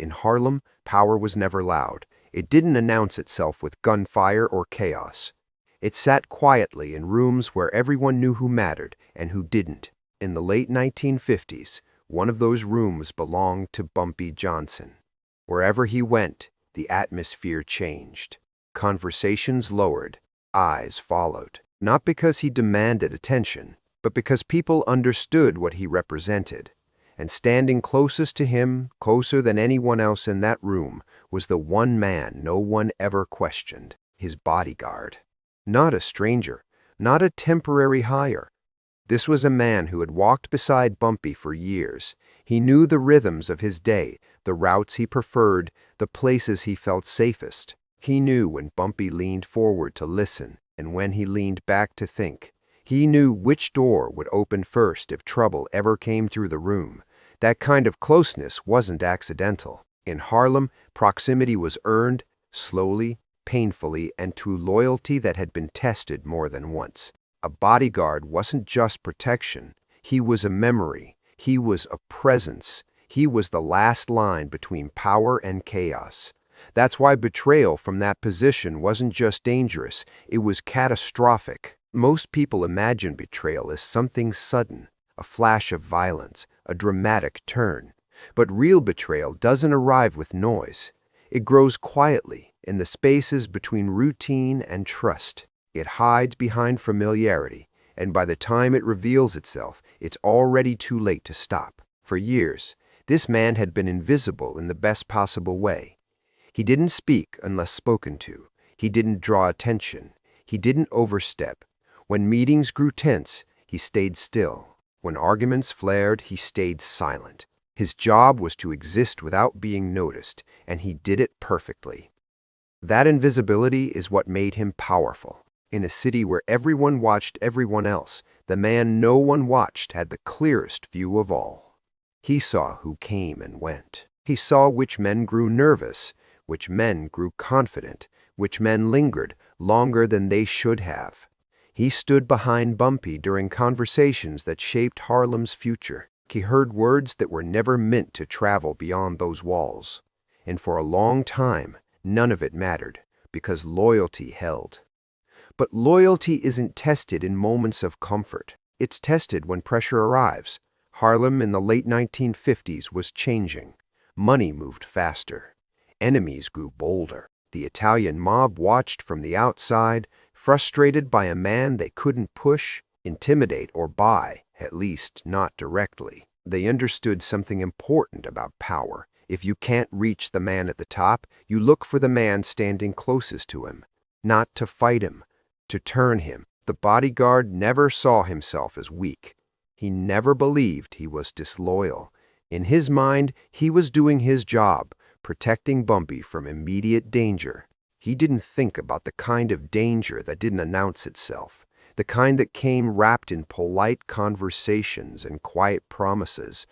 In Harlem, power was never loud. It didn't announce itself with gunfire or chaos. It sat quietly in rooms where everyone knew who mattered and who didn't. In the late 1950s, one of those rooms belonged to Bumpy Johnson. Wherever he went, the atmosphere changed. Conversations lowered, eyes followed. Not because he demanded attention, but because people understood what he represented. And standing closest to him, closer than anyone else in that room, was the one man no one ever questioned, his bodyguard. Not a stranger, not a temporary hire. This was a man who had walked beside Bumpy for years. He knew the rhythms of his day, the routes he preferred, the places he felt safest. He knew when Bumpy leaned forward to listen and when he leaned back to think. He knew which door would open first if trouble ever came through the room. That kind of closeness wasn't accidental. In Harlem, proximity was earned, slowly, painfully, and through loyalty that had been tested more than once. A bodyguard wasn't just protection. He was a memory. He was a presence. He was the last line between power and chaos. That's why betrayal from that position wasn't just dangerous, it was catastrophic. Most people imagine betrayal as something sudden, a flash of violence, a dramatic turn. But real betrayal doesn't arrive with noise. It grows quietly, in the spaces between routine and trust. It hides behind familiarity, and by the time it reveals itself, it's already too late to stop. For years, this man had been invisible in the best possible way. He didn't speak unless spoken to. He didn't draw attention. He didn't overstep. When meetings grew tense, he stayed still. When arguments flared, he stayed silent. His job was to exist without being noticed, and he did it perfectly. That invisibility is what made him powerful. In a city where everyone watched everyone else, the man no one watched had the clearest view of all. He saw who came and went. He saw which men grew nervous, which men grew confident, which men lingered longer than they should have. He stood behind Bumpy during conversations that shaped Harlem's future. He heard words that were never meant to travel beyond those walls. And for a long time, none of it mattered, because loyalty held. But loyalty isn't tested in moments of comfort. It's tested when pressure arrives. Harlem in the late 1950s was changing. Money moved faster. Enemies grew bolder. The Italian mob watched from the outside, frustrated by a man they couldn't push, intimidate, or buy, at least not directly. They understood something important about power. If you can't reach the man at the top, you look for the man standing closest to him. Not to fight him, to turn him. The bodyguard never saw himself as weak. He never believed he was disloyal. In his mind, he was doing his job, protecting Bumpy from immediate danger. He didn't think about the kind of danger that didn't announce itself, the kind that came wrapped in polite conversations and quiet promises.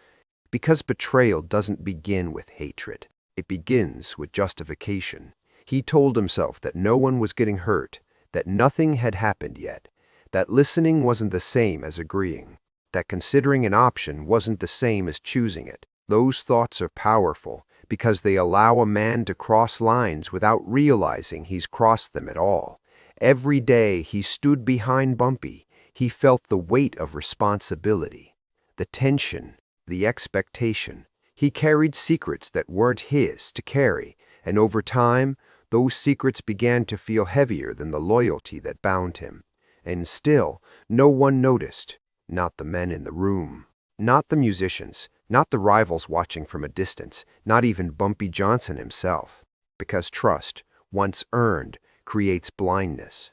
Because betrayal doesn't begin with hatred. It begins with justification. He told himself that no one was getting hurt, that nothing had happened yet, that listening wasn't the same as agreeing, that considering an option wasn't the same as choosing it. Those thoughts are powerful because they allow a man to cross lines without realizing he's crossed them at all. Every day he stood behind Bumpy, he felt the weight of responsibility, the tension, the expectation. He carried secrets that weren't his to carry, and over time, those secrets began to feel heavier than the loyalty that bound him. And still, no one noticed. Not the men in the room, not the musicians, not the rivals watching from a distance, not even Bumpy Johnson himself. Because trust, once earned, creates blindness.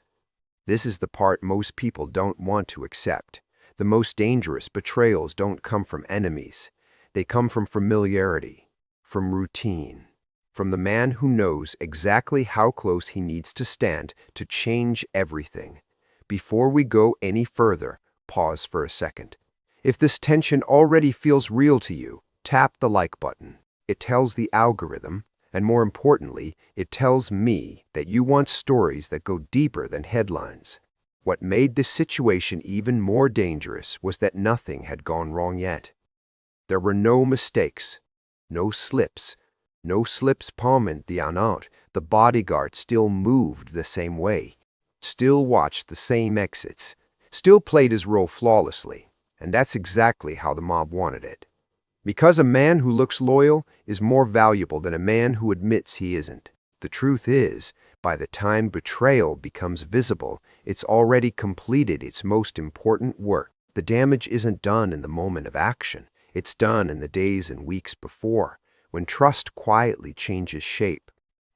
This is the part most people don't want to accept. The most dangerous betrayals don't come from enemies. They come from familiarity, from routine, from the man who knows exactly how close he needs to stand to change everything. Before we go any further, pause for a second. If this tension already feels real to you, tap the like button. It tells the algorithm, and more importantly, it tells me that you want stories that go deeper than headlines. What made this situation even more dangerous was that nothing had gone wrong yet. There were no mistakes, no slips, No slips palmed the out. The bodyguard still moved the same way, still watched the same exits, still played his role flawlessly. And that's exactly how the mob wanted it. Because a man who looks loyal is more valuable than a man who admits he isn't. The truth is, by the time betrayal becomes visible, it's already completed its most important work. The damage isn't done in the moment of action. It's done in the days and weeks before, when trust quietly changes shape.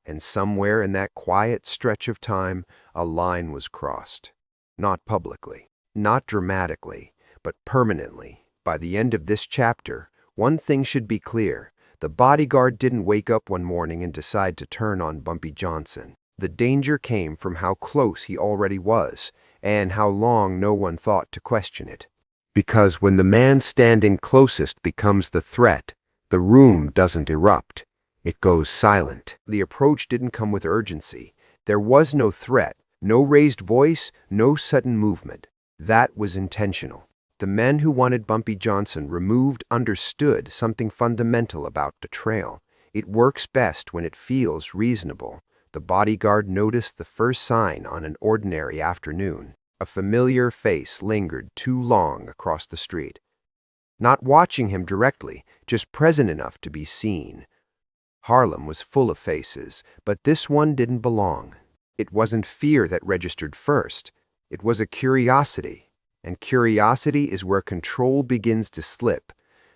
And somewhere in that quiet stretch of time, a line was crossed. Not publicly, not dramatically, but permanently. By the end of this chapter, one thing should be clear. The bodyguard didn't wake up one morning and decide to turn on Bumpy Johnson. The danger came from how close he already was, and how long no one thought to question it. Because when the man standing closest becomes the threat, the room doesn't erupt. It goes silent. The approach didn't come with urgency. There was no threat, no raised voice, no sudden movement. That was intentional. The men who wanted Bumpy Johnson removed understood something fundamental about betrayal. It works best when it feels reasonable. The bodyguard noticed the first sign on an ordinary afternoon. A familiar face lingered too long across the street. Not watching him directly, just present enough to be seen. Harlem was full of faces, but this one didn't belong. It wasn't fear that registered first. It was a curiosity. And curiosity is where control begins to slip.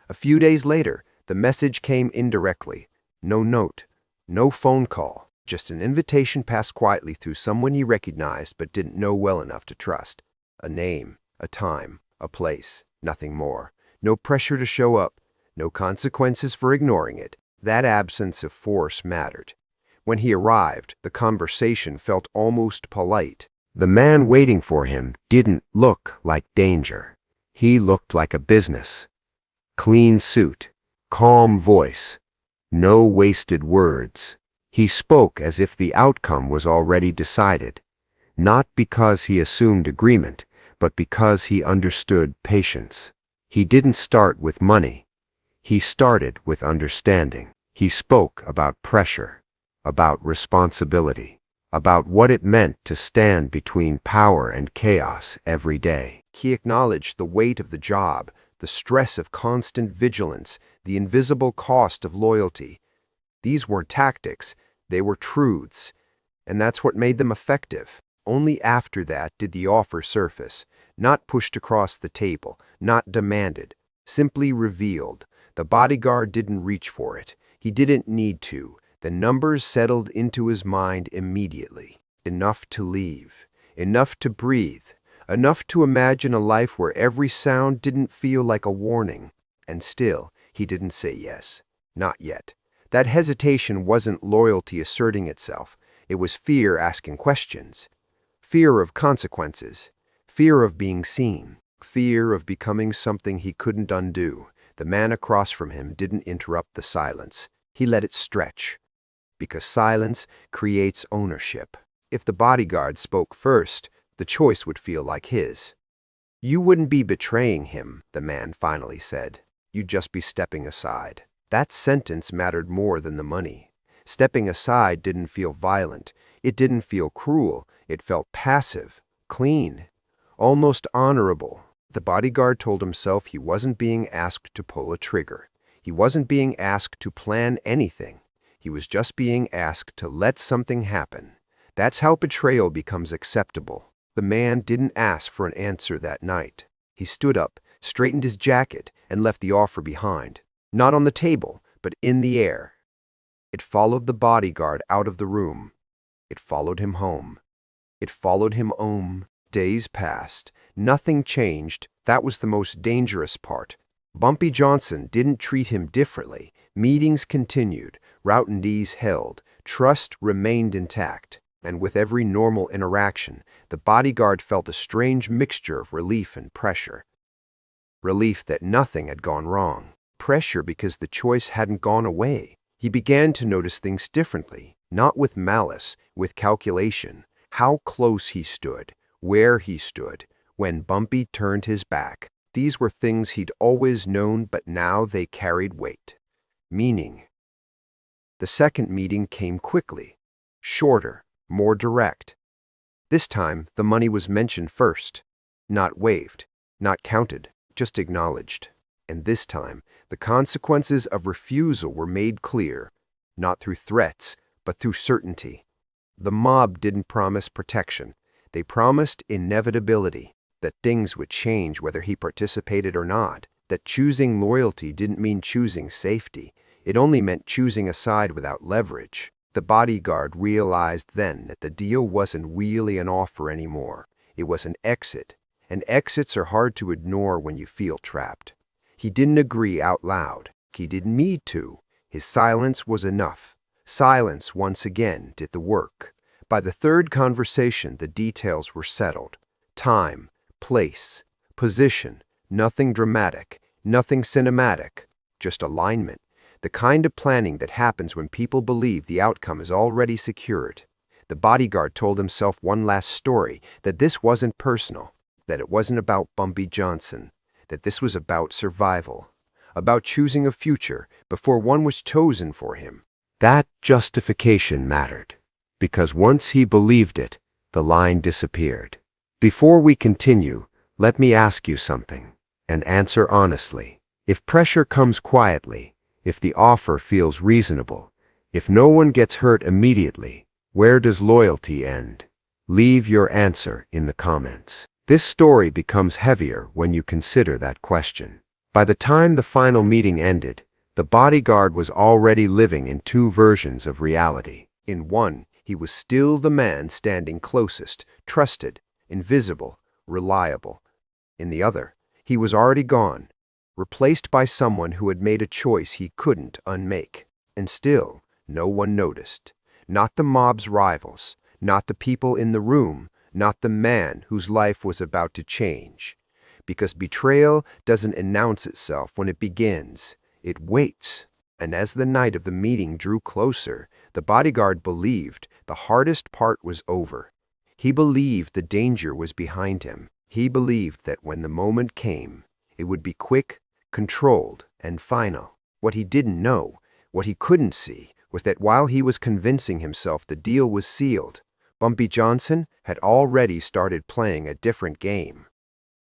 A few days later, the message came indirectly. No note, no phone call, just an invitation passed quietly through someone he recognized but didn't know well enough to trust. A name, a time, a place, nothing more. No pressure to show up, no consequences for ignoring it. That absence of force mattered. When he arrived, the conversation felt almost polite. The man waiting for him didn't look like danger. He looked like a business. Clean suit, calm voice, no wasted words. He spoke as if the outcome was already decided, not because he assumed agreement, but because he understood patience. He didn't start with money. He started with understanding. He spoke about pressure, about responsibility, about what it meant to stand between power and chaos every day. He acknowledged the weight of the job, the stress of constant vigilance, the invisible cost of loyalty. These weren't tactics, they were truths, and that's what made them effective. Only after that did the offer surface, not pushed across the table, not demanded, simply revealed. The bodyguard didn't reach for it. He didn't need to. The numbers settled into his mind immediately. Enough to leave, enough to breathe, enough to imagine a life where every sound didn't feel like a warning. And still, he didn't say yes. Not yet. That hesitation wasn't loyalty asserting itself. It was fear asking questions. Fear of consequences. Fear of being seen. Fear of becoming something he couldn't undo. The man across from him didn't interrupt the silence. He let it stretch. Because silence creates ownership. If the bodyguard spoke first, the choice would feel like his. You wouldn't be betraying him, the man finally said. You'd just be stepping aside. That sentence mattered more than the money. Stepping aside didn't feel violent. It didn't feel cruel. It felt passive, clean, almost honorable. The bodyguard told himself he wasn't being asked to pull a trigger. He wasn't being asked to plan anything. He was just being asked to let something happen. That's how betrayal becomes acceptable. The man didn't ask for an answer that night. He stood up, straightened his jacket, and left the offer behind. Not on the table, but in the air. It followed the bodyguard out of the room. It followed him home. It followed him home. Days passed. Nothing changed. That was the most dangerous part. Bumpy Johnson didn't treat him differently. Meetings continued. Routinities held. Trust remained intact. And with every normal interaction, the bodyguard felt a strange mixture of relief and pressure. Relief that nothing had gone wrong. Pressure because the choice hadn't gone away. He began to notice things differently, not with malice, with calculation. How close he stood, where he stood, when Bumpy turned his back. These were things he'd always known, but now they carried weight. Meaning. The second meeting came quickly, shorter, more direct. This time, the money was mentioned first, not waived, not counted, just acknowledged. And this time, the consequences of refusal were made clear, not through threats, but through certainty. The mob didn't promise protection. They promised inevitability, that things would change whether he participated or not, that choosing loyalty didn't mean choosing safety. It only meant choosing a side without leverage. The bodyguard realized then that the deal wasn't really an offer anymore. It was an exit, and exits are hard to ignore when you feel trapped. He didn't agree out loud. He didn't need to. His silence was enough. Silence, once again, did the work. By the third conversation, the details were settled. Time, place, position, nothing dramatic, nothing cinematic, just alignment. The kind of planning that happens when people believe the outcome is already secured. The bodyguard told himself one last story, that this wasn't personal, that it wasn't about Bumpy Johnson, that this was about survival, about choosing a future before one was chosen for him. That justification mattered, because once he believed it, the line disappeared. Before we continue, let me ask you something, and answer honestly. If pressure comes quietly, if the offer feels reasonable, if no one gets hurt immediately, where does loyalty end? Leave your answer in the comments. This story becomes heavier when you consider that question. By the time the final meeting ended, the bodyguard was already living in two versions of reality. In one, he was still the man standing closest, trusted, invisible, reliable. In the other, he was already gone, replaced by someone who had made a choice he couldn't unmake. And still, no one noticed. Not the mob's rivals, not the people in the room, not the man whose life was about to change. Because betrayal doesn't announce itself when it begins. It waits. And as the night of the meeting drew closer, the bodyguard believed the hardest part was over. He believed the danger was behind him. He believed that when the moment came, it would be quick, controlled, and final. What he didn't know, what he couldn't see, was that while he was convincing himself the deal was sealed, Bumpy Johnson had already started playing a different game.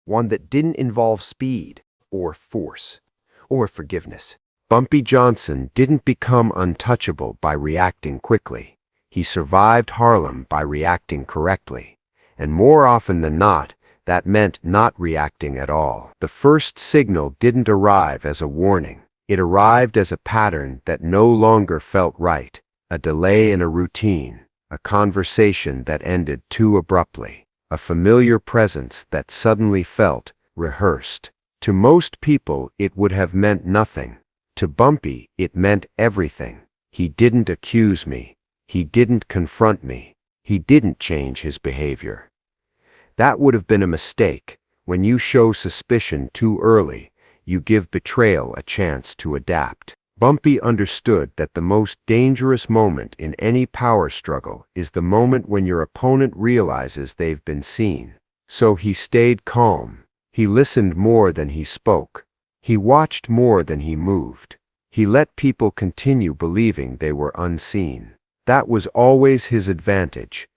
One that didn't involve speed, or force, or forgiveness. Bumpy Johnson didn't become untouchable by reacting quickly. He survived Harlem by reacting correctly. And more often than not, that meant not reacting at all. The first signal didn't arrive as a warning. It arrived as a pattern that no longer felt right, a delay in a routine, a conversation that ended too abruptly, a familiar presence that suddenly felt rehearsed. To most people, it would have meant nothing. To Bumpy, it meant everything. He didn't accuse me. He didn't confront me. He didn't change his behavior. That would have been a mistake. When you show suspicion too early, you give betrayal a chance to adapt. Bumpy understood that the most dangerous moment in any power struggle is the moment when your opponent realizes they've been seen. So he stayed calm. He listened more than he spoke. He watched more than he moved. He let people continue believing they were unseen. That was always his advantage.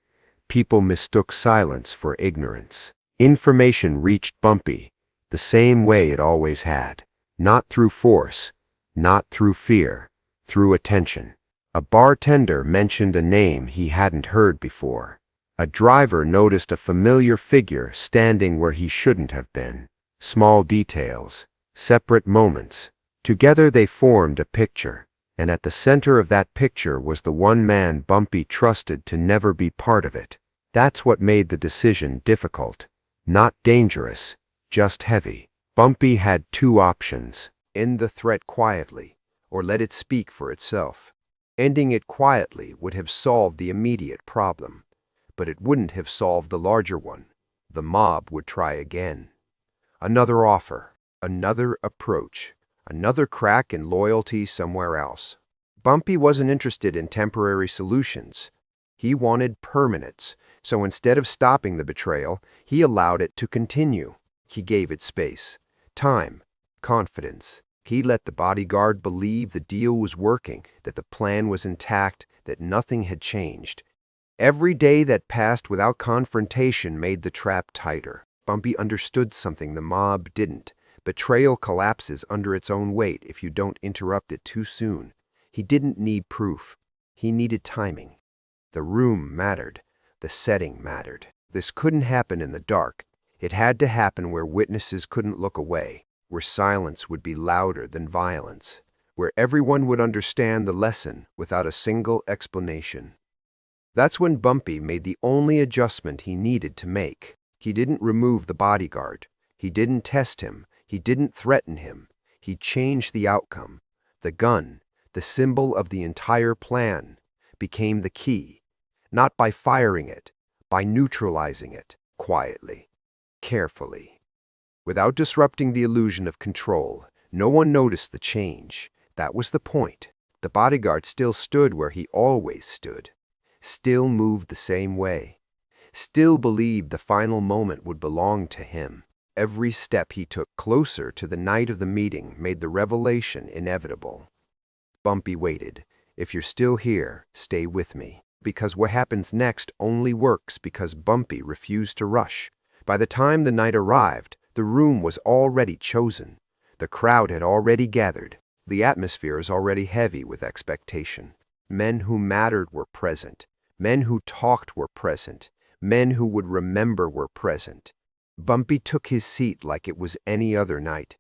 People mistook silence for ignorance. Information reached Bumpy the same way it always had. Not through force, not through fear, through attention. A bartender mentioned a name he hadn't heard before. A driver noticed a familiar figure standing where he shouldn't have been. Small details, separate moments. Together they formed a picture, and at the center of that picture was the one man Bumpy trusted to never be part of it. That's what made the decision difficult. Not dangerous, just heavy. Bumpy had two options. End the threat quietly, or let it speak for itself. Ending it quietly would have solved the immediate problem, but it wouldn't have solved the larger one. The mob would try again. Another offer, another approach, another crack in loyalty somewhere else. Bumpy wasn't interested in temporary solutions. He wanted permanence, so instead of stopping the betrayal, he allowed it to continue. He gave it space, time, confidence, He let the bodyguard believe the deal was working, that the plan was intact, that nothing had changed. Every day that passed without confrontation made the trap tighter. Bumpy understood something the mob didn't. Betrayal collapses under its own weight if you don't interrupt it too soon. He didn't need proof. He needed timing. The room mattered. The setting mattered. This couldn't happen in the dark. It had to happen where witnesses couldn't look away, where silence would be louder than violence, where everyone would understand the lesson without a single explanation. That's when Bumpy made the only adjustment he needed to make. He didn't remove the bodyguard. He didn't test him. He didn't threaten him. He changed the outcome. The gun, the symbol of the entire plan, became the key. Not by firing it, by neutralizing it, quietly, carefully. Without disrupting the illusion of control, no one noticed the change. That was the point. The bodyguard still stood where he always stood. Still moved the same way. Still believed the final moment would belong to him. Every step he took closer to the night of the meeting made the revelation inevitable. Bumpy waited. If you're still here, stay with me. Because what happens next only works because Bumpy refused to rush. By the time the night arrived, the room was already chosen. The crowd had already gathered. The atmosphere is already heavy with expectation. Men who mattered were present. Men who talked were present. Men who would remember were present. Bumpy took his seat like it was any other night.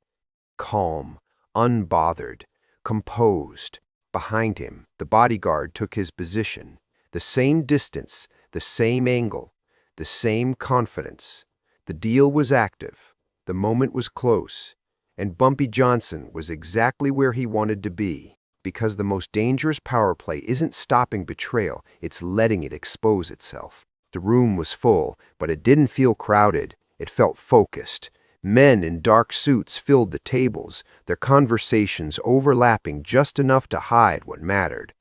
Calm, unbothered, composed. Behind him, the bodyguard took his position. The same distance, the same angle, the same confidence. The deal was active. The moment was close. And Bumpy Johnson was exactly where he wanted to be. Because the most dangerous power play isn't stopping betrayal, it's letting it expose itself. The room was full, but it didn't feel crowded. It felt focused. Men in dark suits filled the tables, their conversations overlapping just enough to hide what mattered.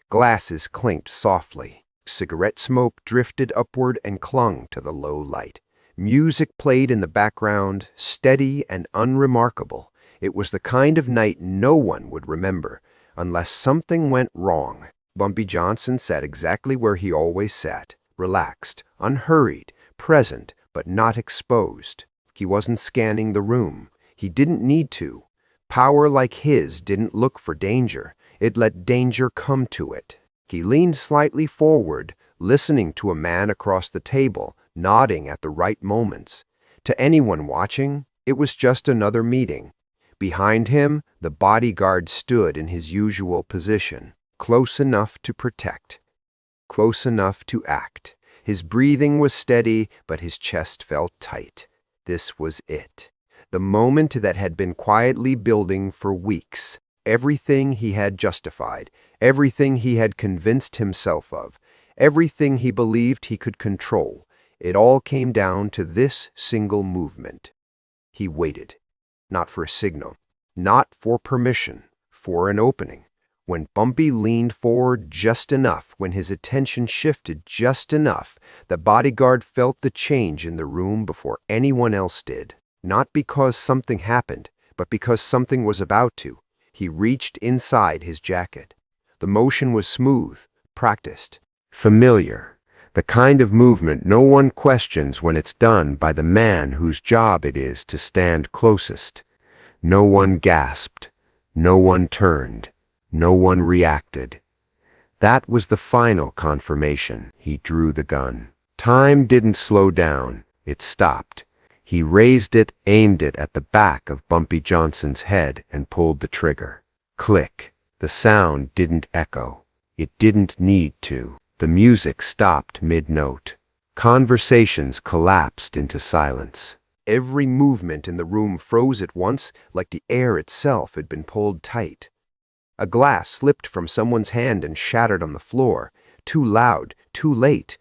Glasses clinked softly. Cigarette smoke drifted upward and clung to the low light. Music played in the background, steady and unremarkable. It was the kind of night no one would remember, unless something went wrong. Bumpy Johnson sat exactly where he always sat, relaxed, unhurried, present, but not exposed. He wasn't scanning the room. He didn't need to. Power like his didn't look for danger. It let danger come to it. He leaned slightly forward, listening to a man across the table, nodding at the right moments. To anyone watching, it was just another meeting. Behind him, the bodyguard stood in his usual position, close enough to protect, close enough to act. His breathing was steady, but his chest felt tight. This was it. The moment that had been quietly building for weeks. Everything he had justified, everything he had convinced himself of, everything he believed he could control, it all came down to this single movement. He waited, not for a signal, not for permission, for an opening. When Bumpy leaned forward just enough, when his attention shifted just enough, the bodyguard felt the change in the room before anyone else did. Not because something happened, but because something was about to. He reached inside his jacket. The motion was smooth, practiced, familiar. The kind of movement no one questions when it's done by the man whose job it is to stand closest. No one gasped. No one turned. No one reacted. That was the final confirmation. He drew the gun. Time didn't slow down. It stopped. He raised it, aimed it at the back of Bumpy Johnson's head, and pulled the trigger. Click. The sound didn't echo. It didn't need to. The music stopped mid-note. Conversations collapsed into silence. Every movement in the room froze at once, like the air itself had been pulled tight. A glass slipped from someone's hand and shattered on the floor. Too loud, too late.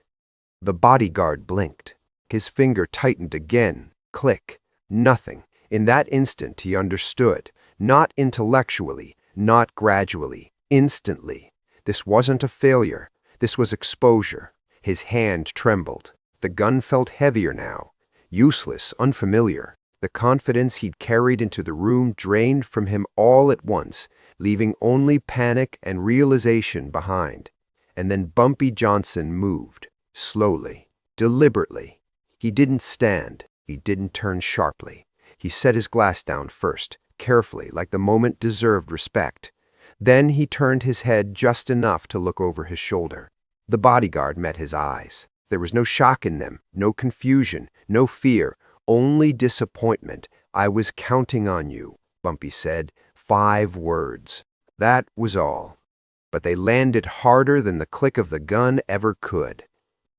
The bodyguard blinked. His finger tightened again. Click. Nothing. In that instant he understood. Not intellectually, not gradually, instantly. This wasn't a failure. This was exposure. His hand trembled. The gun felt heavier now. Useless, unfamiliar. The confidence he'd carried into the room drained from him all at once, leaving only panic and realization behind. And then Bumpy Johnson moved, slowly, deliberately. He didn't stand. He didn't turn sharply. He set his glass down first, carefully, like the moment deserved respect. Then he turned his head just enough to look over his shoulder. The bodyguard met his eyes. There was no shock in them, no confusion, no fear, only disappointment. "I was counting on you," Bumpy said. 5 words. That was all. But they landed harder than the click of the gun ever could.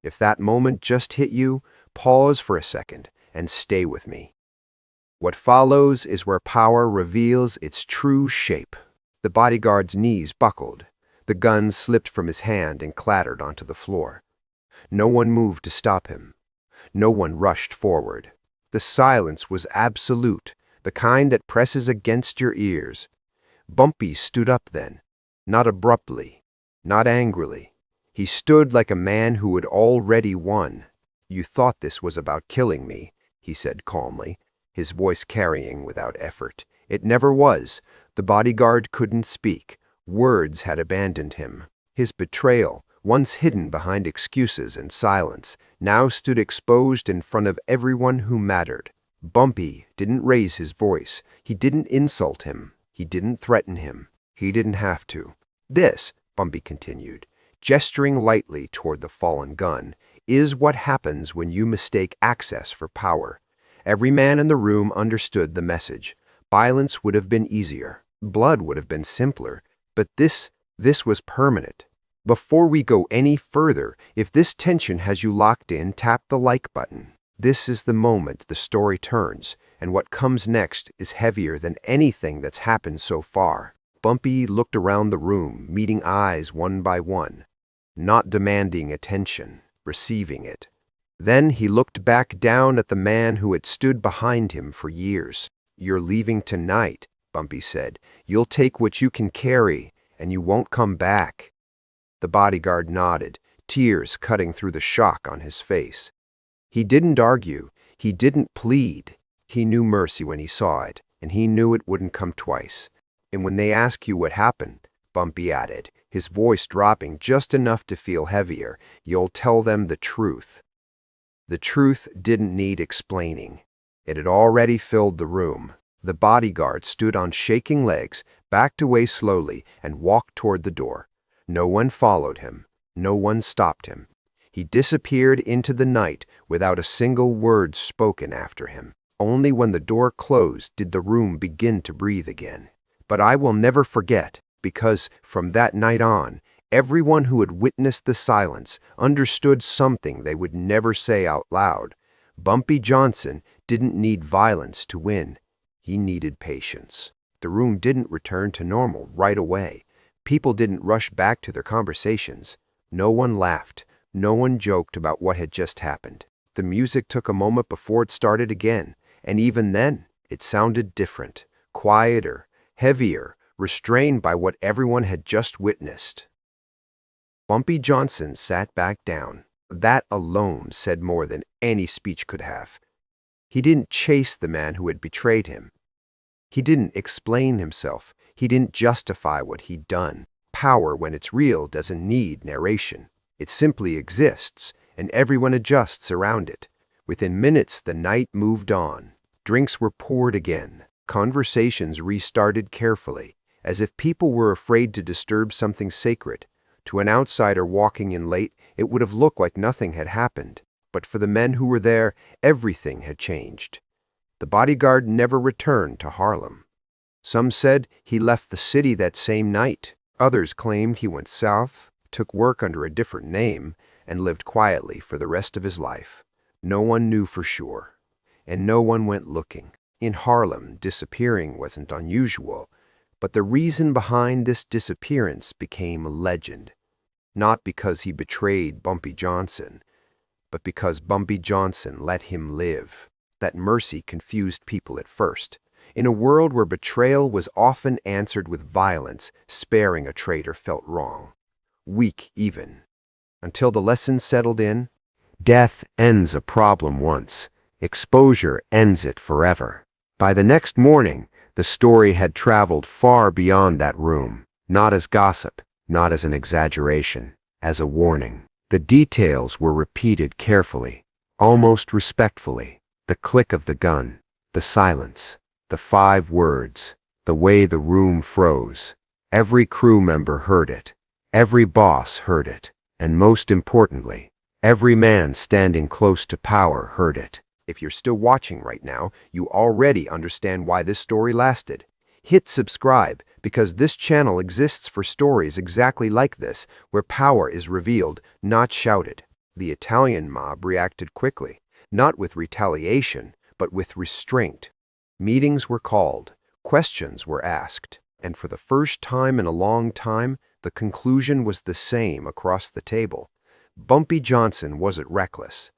If that moment just hit you, pause for a second and stay with me. What follows is where power reveals its true shape. The bodyguard's knees buckled. The gun slipped from his hand and clattered onto the floor. No one moved to stop him. No one rushed forward. The silence was absolute, the kind that presses against your ears. Bumpy stood up then, not abruptly, not angrily. He stood like a man who had already won. "You thought this was about killing me," he said calmly, his voice carrying without effort. It never was. The bodyguard couldn't speak. Words had abandoned him. His betrayal, once hidden behind excuses and silence, now stood exposed in front of everyone who mattered. Bumpy didn't raise his voice. He didn't insult him. He didn't threaten him. He didn't have to. "This," Bumpy continued, gesturing lightly toward the fallen gun, "is what happens when you mistake access for power." Every man in the room understood the message. Violence would have been easier. Blood would have been simpler. But this was permanent. Before we go any further, if this tension has you locked in, tap the like button. This is the moment the story turns, and what comes next is heavier than anything that's happened so far. Bumpy looked around the room, meeting eyes one by one, not demanding attention, receiving it. Then he looked back down at the man who had stood behind him for years. "You're leaving tonight," Bumpy said. "You'll take what you can carry, and you won't come back." The bodyguard nodded, tears cutting through the shock on his face. He didn't argue. He didn't plead. He knew mercy when he saw it, and he knew it wouldn't come twice. "And when they ask you what happened," Bumpy added, his voice dropping just enough to feel heavier, "you'll tell them the truth." The truth didn't need explaining. It had already filled the room. The bodyguard stood on shaking legs, backed away slowly, and walked toward the door. No one followed him. No one stopped him. He disappeared into the night without a single word spoken after him. Only when the door closed did the room begin to breathe again. But I will never forget, because from that night on, everyone who had witnessed the silence understood something they would never say out loud. Bumpy Johnson didn't need violence to win. He needed patience. The room didn't return to normal right away. People didn't rush back to their conversations. No one laughed. No one joked about what had just happened. The music took a moment before it started again, and even then, it sounded different, quieter, heavier, restrained by what everyone had just witnessed. Bumpy Johnson sat back down. That alone said more than any speech could have. He didn't chase the man who had betrayed him. He didn't explain himself. He didn't justify what he'd done. Power, when it's real, doesn't need narration. It simply exists, and everyone adjusts around it. Within minutes, the night moved on. Drinks were poured again. Conversations restarted carefully, as if people were afraid to disturb something sacred. To an outsider walking in late, it would have looked like nothing had happened. But for the men who were there, everything had changed. The bodyguard never returned to Harlem. Some said he left the city that same night. Others claimed he went south, took work under a different name, and lived quietly for the rest of his life. No one knew for sure, and no one went looking. In Harlem, disappearing wasn't unusual, but the reason behind this disappearance became a legend. Not because he betrayed Bumpy Johnson, but because Bumpy Johnson let him live. That mercy confused people at first. In a world where betrayal was often answered with violence, sparing a traitor felt wrong. Weak even. Until the lesson settled in, death ends a problem once. Exposure ends it forever. By the next morning, the story had traveled far beyond that room, not as gossip, not as an exaggeration, as a warning. The details were repeated carefully, almost respectfully. The click of the gun, the silence, the 5 words, the way the room froze. Every crew member heard it. Every boss heard it. And most importantly, every man standing close to power heard it. If you're still watching right now, you already understand why this story lasted. Hit subscribe, because this channel exists for stories exactly like this, where power is revealed, not shouted. The Italian mob reacted quickly, not with retaliation, but with restraint. Meetings were called, questions were asked, and for the first time in a long time, the conclusion was the same across the table. Bumpy Johnson wasn't reckless.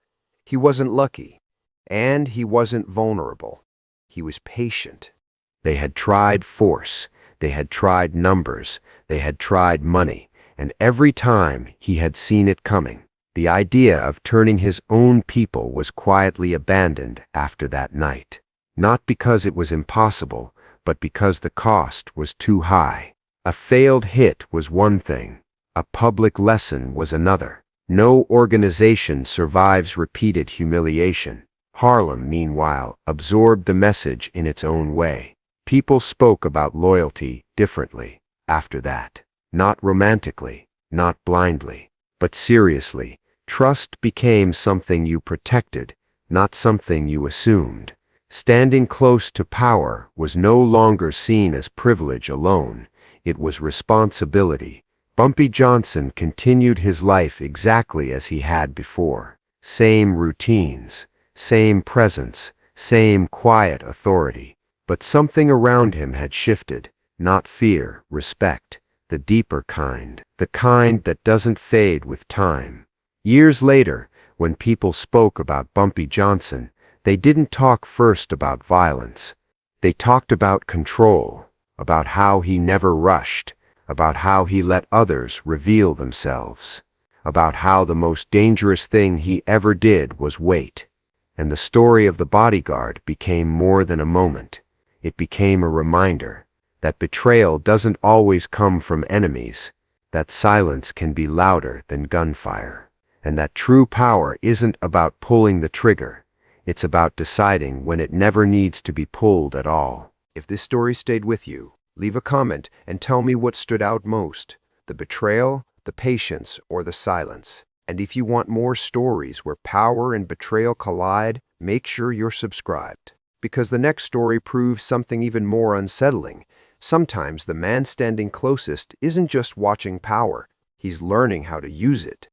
He wasn't lucky. And he wasn't vulnerable. He was patient. They had tried force. They had tried numbers. They had tried money. And every time he had seen it coming. The idea of turning his own people was quietly abandoned after that night. Not because it was impossible, but because the cost was too high. A failed hit was one thing. A public lesson was another. No organization survives repeated humiliation. Harlem, meanwhile, absorbed the message in its own way. People spoke about loyalty differently after that. Not romantically, not blindly, but seriously. Trust became something you protected, not something you assumed. Standing close to power was no longer seen as privilege alone. It was responsibility. Bumpy Johnson continued his life exactly as he had before. Same routines. Same presence, same quiet authority. But something around him had shifted. Not fear, respect, the deeper kind. The kind that doesn't fade with time. Years later, when people spoke about Bumpy Johnson, they didn't talk first about violence. They talked about control, about how he never rushed, about how he let others reveal themselves, about how the most dangerous thing he ever did was wait. And the story of the Bodyguard became more than a moment. It became a reminder that betrayal doesn't always come from enemies, that silence can be louder than gunfire, and that true power isn't about pulling the trigger. It's about deciding when it never needs to be pulled at all. If this story stayed with you, leave a comment and tell me what stood out most, the betrayal, the patience, or the silence. And if you want more stories where power and betrayal collide, make sure you're subscribed. Because the next story proves something even more unsettling. Sometimes the man standing closest isn't just watching power, he's learning how to use it.